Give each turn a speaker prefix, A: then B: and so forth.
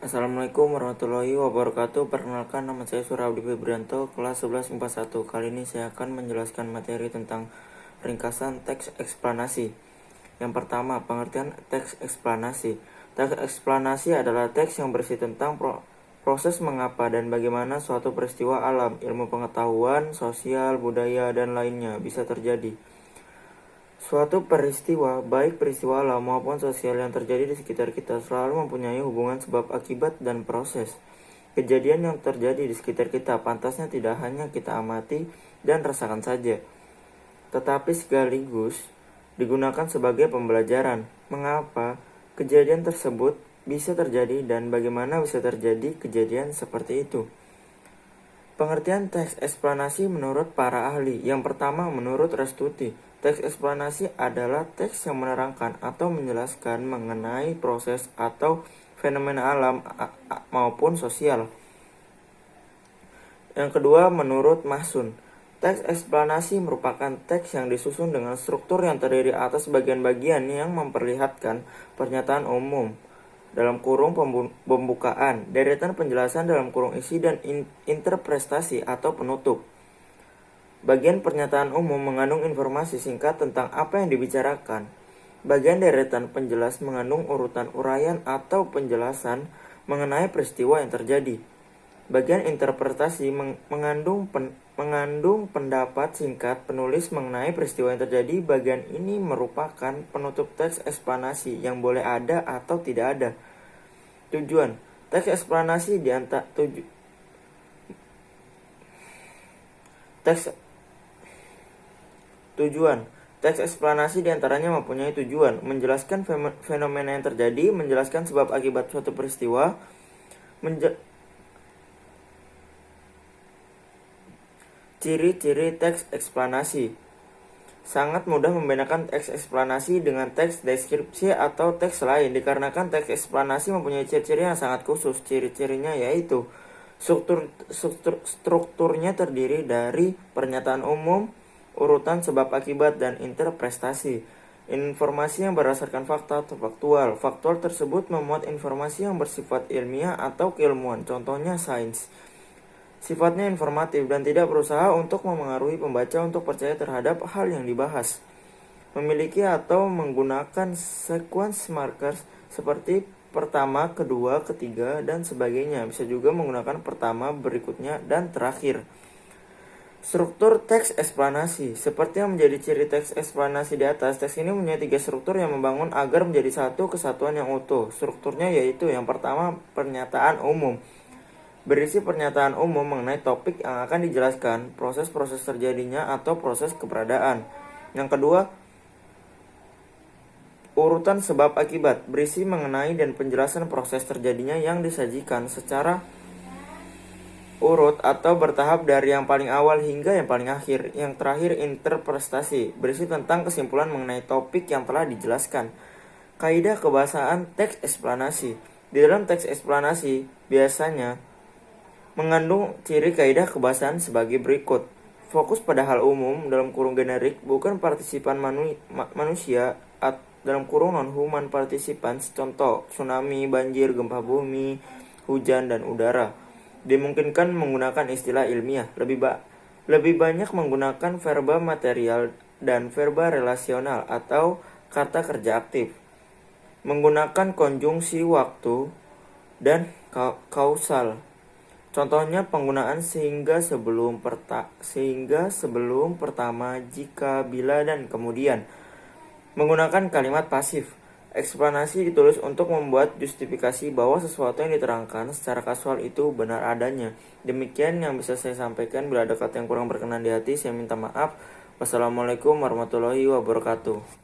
A: Assalamualaikum warahmatullahi wabarakatuh. Perkenalkan, nama saya Surabdi Febrianto, kelas 11 IPA 1. Kali ini saya akan menjelaskan materi tentang ringkasan teks eksplanasi. Yang pertama, pengertian teks eksplanasi. Teks eksplanasi adalah teks yang berisi tentang proses mengapa dan bagaimana suatu peristiwa alam, ilmu pengetahuan, sosial, budaya, dan lainnya bisa terjadi. Suatu peristiwa, baik peristiwa alam maupun sosial yang terjadi di sekitar kita, selalu mempunyai hubungan sebab akibat dan proses. Kejadian yang terjadi di sekitar kita pantasnya tidak hanya kita amati dan rasakan saja, tetapi sekaligus digunakan sebagai pembelajaran. Mengapa kejadian tersebut bisa terjadi dan bagaimana bisa terjadi kejadian seperti itu. Pengertian teks eksplanasi menurut para ahli. Yang pertama, menurut Restuti, teks eksplanasi adalah teks yang menerangkan atau menjelaskan mengenai proses atau fenomena alam maupun sosial. Yang kedua, menurut Mahsun, teks eksplanasi merupakan teks yang disusun dengan struktur yang terdiri atas bagian-bagian yang memperlihatkan pernyataan umum dalam kurung pembukaan, deretan penjelasan dalam kurung isi, dan interpretasi atau penutup. Bagian pernyataan umum mengandung informasi singkat tentang apa yang dibicarakan. Bagian deretan penjelas mengandung urutan uraian atau penjelasan mengenai peristiwa yang terjadi. Bagian interpretasi mengandung pendapat singkat penulis mengenai peristiwa yang terjadi. Bagian ini merupakan penutup teks eksplanasi yang boleh ada atau tidak ada. Tujuan teks eksplanasi Teks eksplanasi diantaranya mempunyai tujuan menjelaskan fenomena yang terjadi, menjelaskan sebab akibat suatu peristiwa, ciri-ciri teks eksplanasi. Sangat mudah membedakan teks eksplanasi dengan teks deskripsi atau teks lain dikarenakan teks eksplanasi mempunyai ciri-ciri yang sangat khusus. Ciri-cirinya yaitu strukturnya terdiri dari pernyataan umum, urutan sebab akibat, dan interpretasi. Informasi yang berdasarkan fakta atau faktual. Faktual tersebut memuat informasi yang bersifat ilmiah atau keilmuan, contohnya sains. Sifatnya informatif dan tidak berusaha untuk memengaruhi pembaca untuk percaya terhadap hal yang dibahas. Memiliki atau menggunakan sequence markers seperti pertama, kedua, ketiga, dan sebagainya. Bisa juga menggunakan pertama, berikutnya, dan terakhir. Struktur teks eksplanasi. Seperti yang menjadi ciri teks eksplanasi di atas, teks ini mempunyai 3 struktur yang membangun agar menjadi satu kesatuan yang utuh. Strukturnya yaitu yang pertama, pernyataan umum. Berisi pernyataan umum mengenai topik yang akan dijelaskan, proses-proses terjadinya atau proses keberadaan. Yang kedua, urutan sebab akibat, berisi mengenai dan penjelasan proses terjadinya yang disajikan secara urut atau bertahap dari yang paling awal hingga yang paling akhir. Yang terakhir, interpretasi, berisi tentang kesimpulan mengenai topik yang telah dijelaskan. Kaidah kebahasaan teks eksplanasi. Di dalam teks eksplanasi biasanya mengandung ciri kaidah kebahasaan sebagai berikut. Fokus pada hal umum dalam kurung generik, bukan partisipan manusia dalam kurung non-human participants, contoh tsunami, banjir, gempa bumi, hujan, dan udara. Dimungkinkan menggunakan istilah ilmiah, lebih banyak menggunakan verba material dan verba relasional atau kata kerja aktif. Menggunakan konjungsi waktu dan kausal. Contohnya penggunaan sehingga sebelum pertama, jika, bila, dan kemudian. Menggunakan kalimat pasif. Eksplanasi ditulis untuk membuat justifikasi bahwa sesuatu yang diterangkan secara kasual itu benar adanya. Demikian yang bisa saya sampaikan. Bila ada kata yang kurang berkenan di hati, saya minta maaf. Wassalamualaikum warahmatullahi wabarakatuh.